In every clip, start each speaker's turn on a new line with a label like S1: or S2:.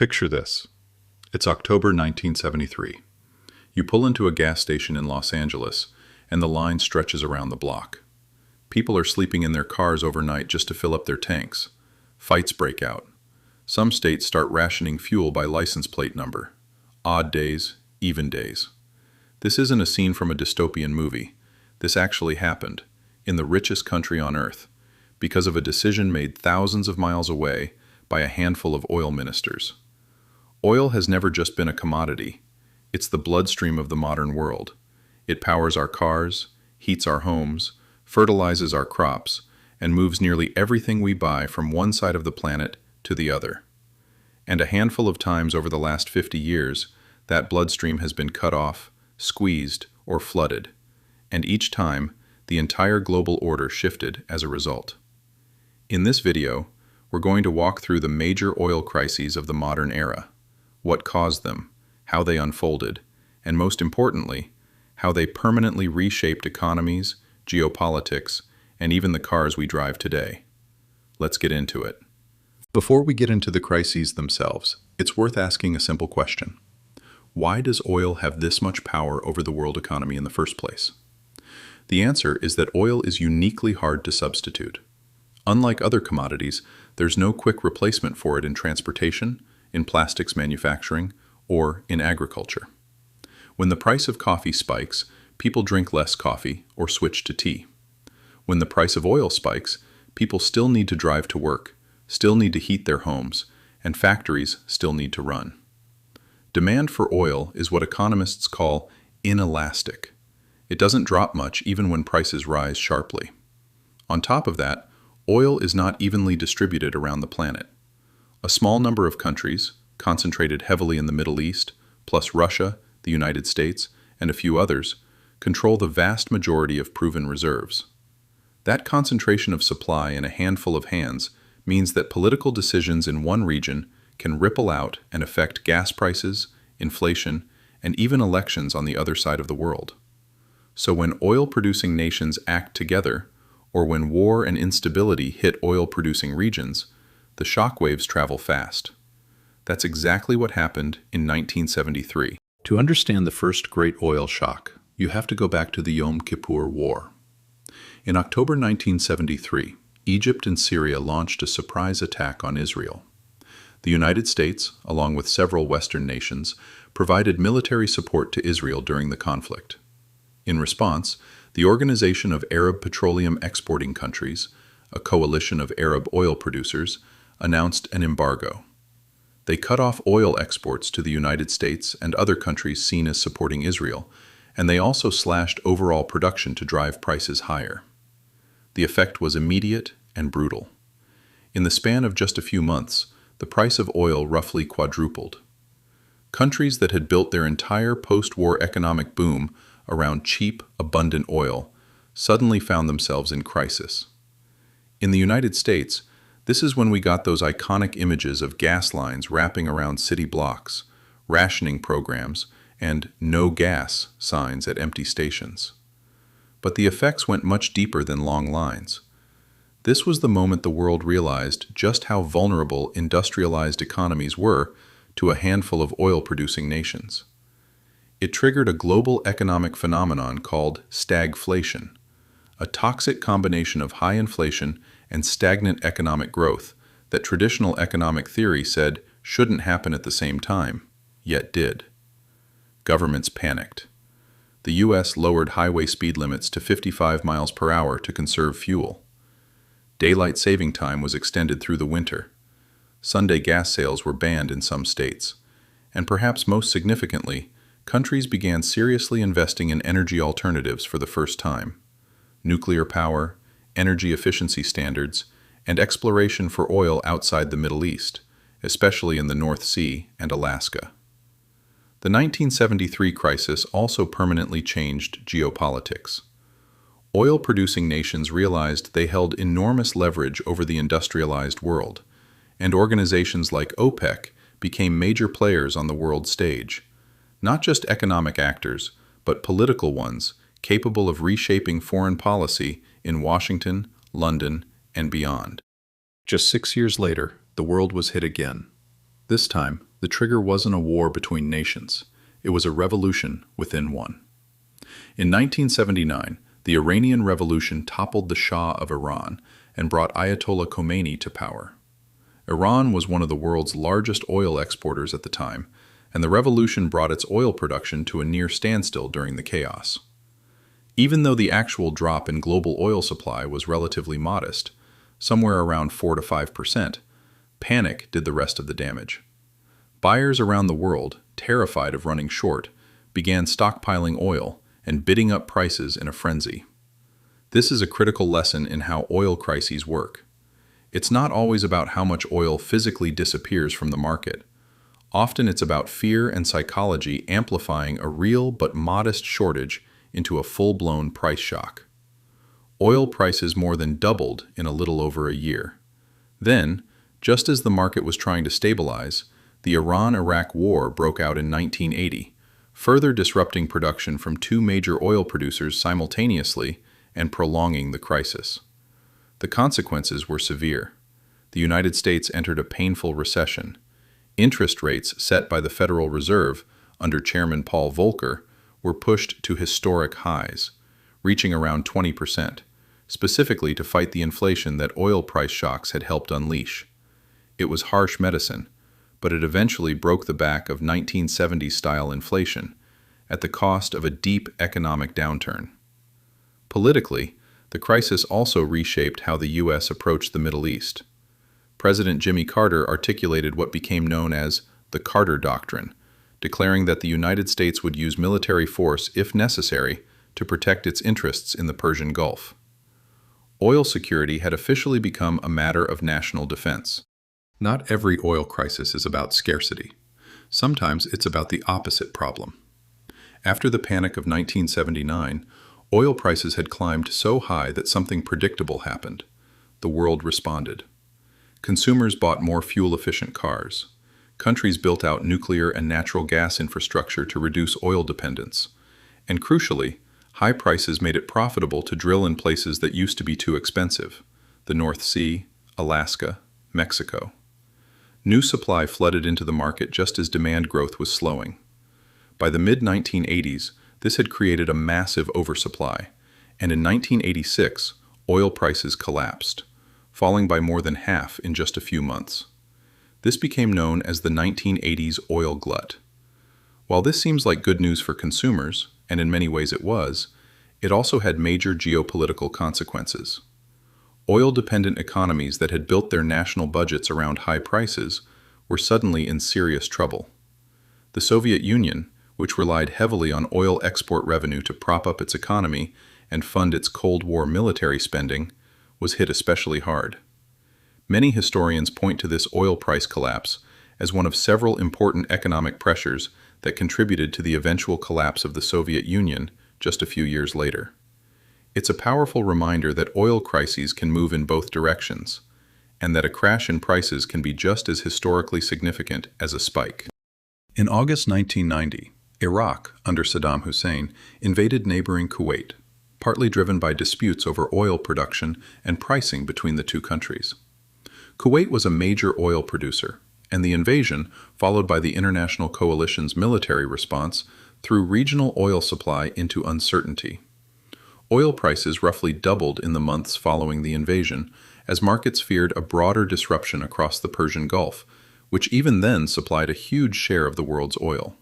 S1: Picture this. It's October 1973. You pull into a gas station in Los Angeles, and the line stretches around the block. People are sleeping in their cars overnight just to fill up their tanks. Fights break out. Some states start rationing fuel by license plate number. Odd days, even days. This isn't a scene from a dystopian movie. This actually happened, in the richest country on earth, because of a decision made thousands of miles away by a handful of oil ministers. Oil has never just been a commodity. It's the bloodstream of the modern world. It powers our cars, heats our homes, fertilizes our crops, and moves nearly everything we buy from one side of the planet to the other. And a handful of times over the last 50 years, that bloodstream has been cut off, squeezed, or flooded. And each time, the entire global order shifted as a result. In this video, we're going to walk through the major oil crises of the modern era, what caused them, how they unfolded, and most importantly, how they permanently reshaped economies, geopolitics, and even the cars we drive today. Let's get into it. Before we get into the crises themselves, it's worth asking a simple question. Why does oil have this much power over the world economy in the first place? The answer is that oil is uniquely hard to substitute. Unlike other commodities, there's no quick replacement for it in transportation, in plastics manufacturing, or in agriculture. When the price of coffee spikes, people drink less coffee or switch to tea. When the price of oil spikes, people still need to drive to work, still need to heat their homes, and factories still need to run. Demand for oil is what economists call inelastic. It doesn't drop much even when prices rise sharply. On top of that, oil is not evenly distributed around the planet. A small number of countries, concentrated heavily in the Middle East, plus Russia, the United States, and a few others, control the vast majority of proven reserves. That concentration of supply in a handful of hands means that political decisions in one region can ripple out and affect gas prices, inflation, and even elections on the other side of the world. So when oil-producing nations act together, or when war and instability hit oil-producing regions, the shockwaves travel fast. That's exactly what happened in 1973. To understand the first great oil shock, you have to go back to the Yom Kippur War. In October 1973, Egypt and Syria launched a surprise attack on Israel. The United States, along with several Western nations, provided military support to Israel during the conflict. In response, the Organization of Arab Petroleum Exporting Countries, a coalition of Arab oil producers, announced an embargo. They cut off oil exports to the United States and other countries seen as supporting Israel, and they also slashed overall production to drive prices higher. The effect was immediate and brutal. In the span of just a few months, the price of oil roughly quadrupled. Countries that had built their entire post-war economic boom around cheap, abundant oil suddenly found themselves in crisis. In the United States, this is when we got those iconic images of gas lines wrapping around city blocks, rationing programs, and "no gas" signs at empty stations. But the effects went much deeper than long lines. This was the moment the world realized just how vulnerable industrialized economies were to a handful of oil-producing nations. It triggered a global economic phenomenon called stagflation, a toxic combination of high inflation and stagnant economic growth that traditional economic theory said shouldn't happen at the same time, yet did. Governments panicked. The U.S. lowered highway speed limits to 55 miles per hour to conserve fuel. Daylight saving time was extended through the winter. Sunday gas sales were banned in some states. And perhaps most significantly, countries began seriously investing in energy alternatives for the first time. Nuclear power, energy efficiency standards, and exploration for oil outside the Middle East, especially in the North Sea and Alaska. The 1973 crisis also permanently changed geopolitics. Oil-producing nations realized they held enormous leverage over the industrialized world, and organizations like OPEC became major players on the world stage. Not just economic actors, but political ones capable of reshaping foreign policy in Washington, London, and beyond. Just 6 years later, the world was hit again. This time, The trigger wasn't a war between nations. It was a revolution within one. In 1979, the Iranian Revolution toppled the Shah of Iran and brought Ayatollah Khomeini to power. Iran was one of the world's largest oil exporters at the time, and the revolution brought its oil production to a near standstill during the chaos. Even though the actual drop in global oil supply was relatively modest, somewhere around 4 to 5%, panic did the rest of the damage. Buyers around the world, terrified of running short, began stockpiling oil and bidding up prices in a frenzy. This is a critical lesson in how oil crises work. It's not always about how much oil physically disappears from the market. Often it's about fear and psychology amplifying a real but modest shortage into a full-blown price shock. Oil prices more than doubled in a little over a year. Then, just as the market was trying to stabilize, the Iran-Iraq War broke out in 1980, further disrupting production from two major oil producers simultaneously and prolonging the crisis. The consequences were severe. The United States entered a painful recession. Interest rates set by the Federal Reserve under Chairman Paul Volcker were pushed to historic highs, reaching around 20%, specifically to fight the inflation that oil price shocks had helped unleash. It was harsh medicine, but it eventually broke the back of 1970s-style inflation at the cost of a deep economic downturn. Politically, the crisis also reshaped how the U.S. approached the Middle East. President Jimmy Carter articulated what became known as the Carter Doctrine, declaring that the United States would use military force if necessary to protect its interests in the Persian Gulf. Oil security had officially become a matter of national defense. Not every oil crisis is about scarcity. Sometimes it's about the opposite problem. After the panic of 1979, oil prices had climbed so high that something predictable happened. The world responded. Consumers bought more fuel-efficient cars. Countries built out nuclear and natural gas infrastructure to reduce oil dependence. And crucially, high prices made it profitable to drill in places that used to be too expensive: the North Sea, Alaska, Mexico. New supply flooded into the market just as demand growth was slowing. By the mid-1980s, this had created a massive oversupply, and in 1986, oil prices collapsed, falling by more than half in just a few months. This became known as the 1980s oil glut. While this seems like good news for consumers, and in many ways it was, it also had major geopolitical consequences. Oil-dependent economies that had built their national budgets around high prices were suddenly in serious trouble. The Soviet Union, which relied heavily on oil export revenue to prop up its economy and fund its Cold War military spending, was hit especially hard. Many historians point to this oil price collapse as one of several important economic pressures that contributed to the eventual collapse of the Soviet Union just a few years later. It's a powerful reminder that oil crises can move in both directions, and that a crash in prices can be just as historically significant as a spike. In August 1990, Iraq, under Saddam Hussein, invaded neighboring Kuwait, partly driven by disputes over oil production and pricing between the two countries. Kuwait was a major oil producer, and the invasion, followed by the international coalition's military response, threw regional oil supply into uncertainty. Oil prices roughly doubled in the months following the invasion, as markets feared a broader disruption across the Persian Gulf, which even then supplied a huge share of the world's oil.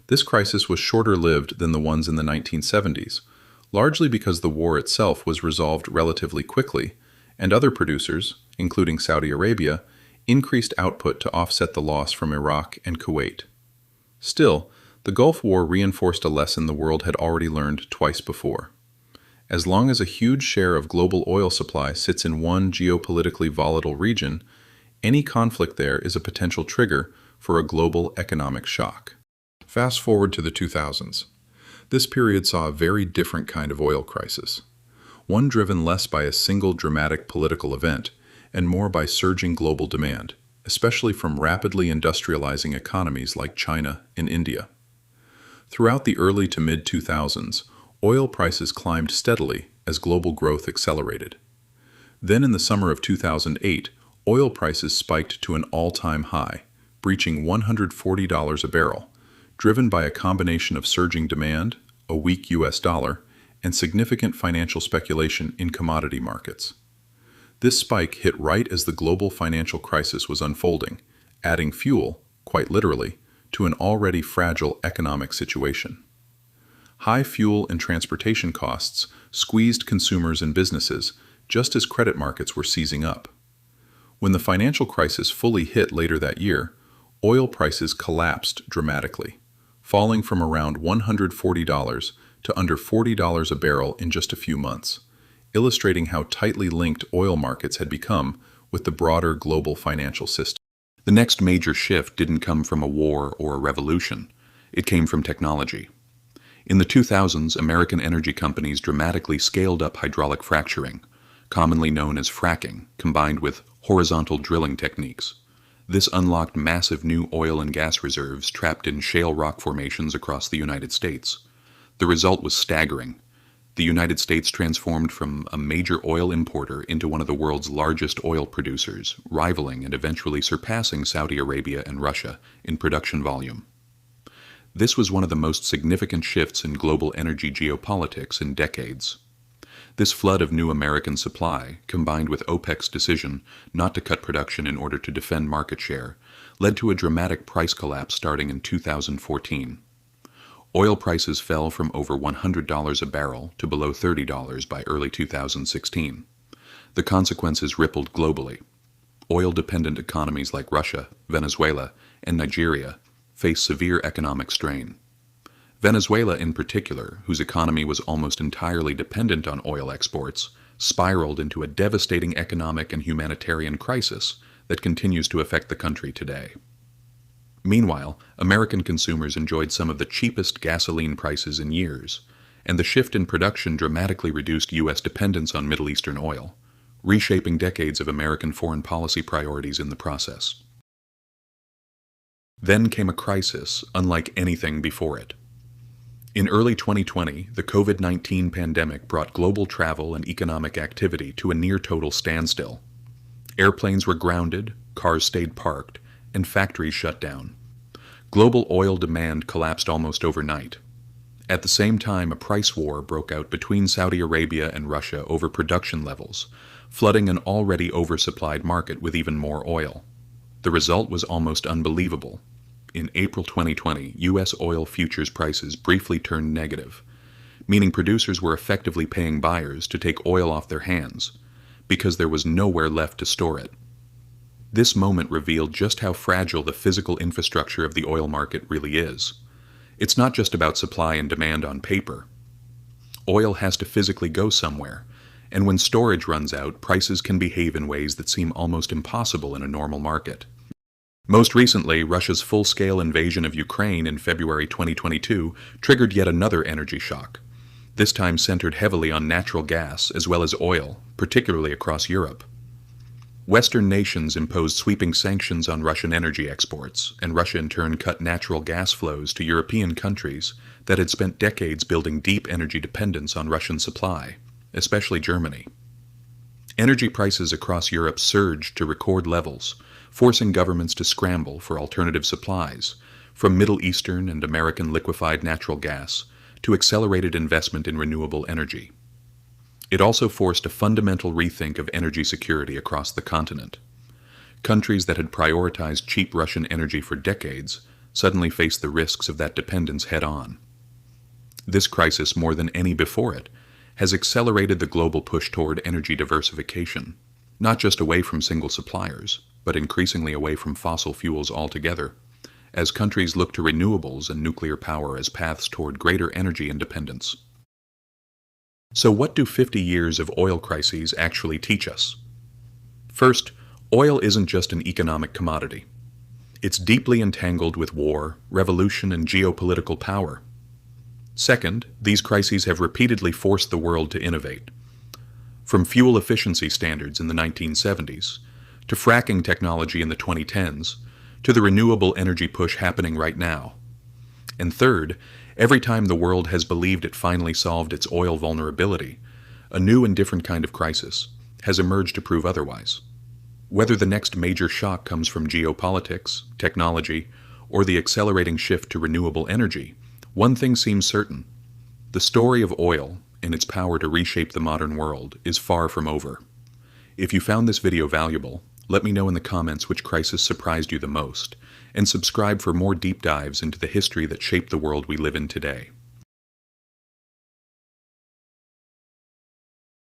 S1: This crisis was shorter-lived than the ones in the 1970s, largely because the war itself was resolved relatively quickly, and other producers, including Saudi Arabia, increased output to offset the loss from Iraq and Kuwait. Still, the Gulf War reinforced a lesson the world had already learned twice before. As long as a huge share of global oil supply sits in one geopolitically volatile region, any conflict there is a potential trigger for a global economic shock. Fast forward to the 2000s. This period saw a very different kind of oil crisis, one driven less by a single dramatic political event and more by surging global demand, especially from rapidly industrializing economies like China and India. Throughout the early to mid-2000s, oil prices climbed steadily as global growth accelerated. Then in the summer of 2008, oil prices spiked to an all-time high, breaching $140 a barrel, driven by a combination of surging demand, a weak US dollar, and significant financial speculation in commodity markets. This spike hit right as the global financial crisis was unfolding, adding fuel, quite literally, to an already fragile economic situation. High fuel and transportation costs squeezed consumers and businesses just as credit markets were seizing up. When the financial crisis fully hit later that year, oil prices collapsed dramatically, falling from around $140 to under $40 a barrel in just a few months, illustrating how tightly linked oil markets had become with the broader global financial system. The next major shift didn't come from a war or a revolution. It came from technology. In the 2000s, American energy companies dramatically scaled up hydraulic fracturing, commonly known as fracking, combined with horizontal drilling techniques. This unlocked massive new oil and gas reserves trapped in shale rock formations across the United States. The result was staggering. The United States transformed from a major oil importer into one of the world's largest oil producers, rivaling and eventually surpassing Saudi Arabia and Russia in production volume. This was one of the most significant shifts in global energy geopolitics in decades. This flood of new American supply, combined with OPEC's decision not to cut production in order to defend market share, led to a dramatic price collapse starting in 2014. Oil prices fell from over $100 a barrel to below $30 by early 2016. The consequences rippled globally. Oil-dependent economies like Russia, Venezuela, and Nigeria faced severe economic strain. Venezuela in particular, whose economy was almost entirely dependent on oil exports, spiraled into a devastating economic and humanitarian crisis that continues to affect the country today. Meanwhile, American consumers enjoyed some of the cheapest gasoline prices in years, and the shift in production dramatically reduced U.S. dependence on Middle Eastern oil, reshaping decades of American foreign policy priorities in the process. Then came a crisis unlike anything before it. In early 2020, the COVID-19 pandemic brought global travel and economic activity to a near-total standstill. Airplanes were grounded, cars stayed parked, and factories shut down. Global oil demand collapsed almost overnight. At the same time, a price war broke out between Saudi Arabia and Russia over production levels, flooding an already oversupplied market with even more oil. The result was almost unbelievable. In April 2020, U.S. oil futures prices briefly turned negative, meaning producers were effectively paying buyers to take oil off their hands, because there was nowhere left to store it. This moment revealed just how fragile the physical infrastructure of the oil market really is. It's not just about supply and demand on paper. Oil has to physically go somewhere, and when storage runs out, prices can behave in ways that seem almost impossible in a normal market. Most recently, Russia's full-scale invasion of Ukraine in February 2022 triggered yet another energy shock, this time centered heavily on natural gas as well as oil, particularly across Europe. Western nations imposed sweeping sanctions on Russian energy exports, and Russia in turn cut natural gas flows to European countries that had spent decades building deep energy dependence on Russian supply, especially Germany. Energy prices across Europe surged to record levels, forcing governments to scramble for alternative supplies, from Middle Eastern and American liquefied natural gas to accelerated investment in renewable energy. It also forced a fundamental rethink of energy security across the continent. Countries that had prioritized cheap Russian energy for decades suddenly faced the risks of that dependence head-on. This crisis, more than any before it, has accelerated the global push toward energy diversification, not just away from single suppliers, but increasingly away from fossil fuels altogether, as countries look to renewables and nuclear power as paths toward greater energy independence. So what do 50 years of oil crises actually teach us? First, oil isn't just an economic commodity. It's deeply entangled with war, revolution, and geopolitical power. Second, these crises have repeatedly forced the world to innovate. From fuel efficiency standards in the 1970s, to fracking technology in the 2010s, to the renewable energy push happening right now. And third, every time the world has believed it finally solved its oil vulnerability, a new and different kind of crisis has emerged to prove otherwise. Whether the next major shock comes from geopolitics, technology, or the accelerating shift to renewable energy, one thing seems certain. The story of oil and its power to reshape the modern world is far from over. If you found this video valuable, let me know in the comments which crisis surprised you the most, and subscribe for more deep dives into the history that shaped the world we live in today.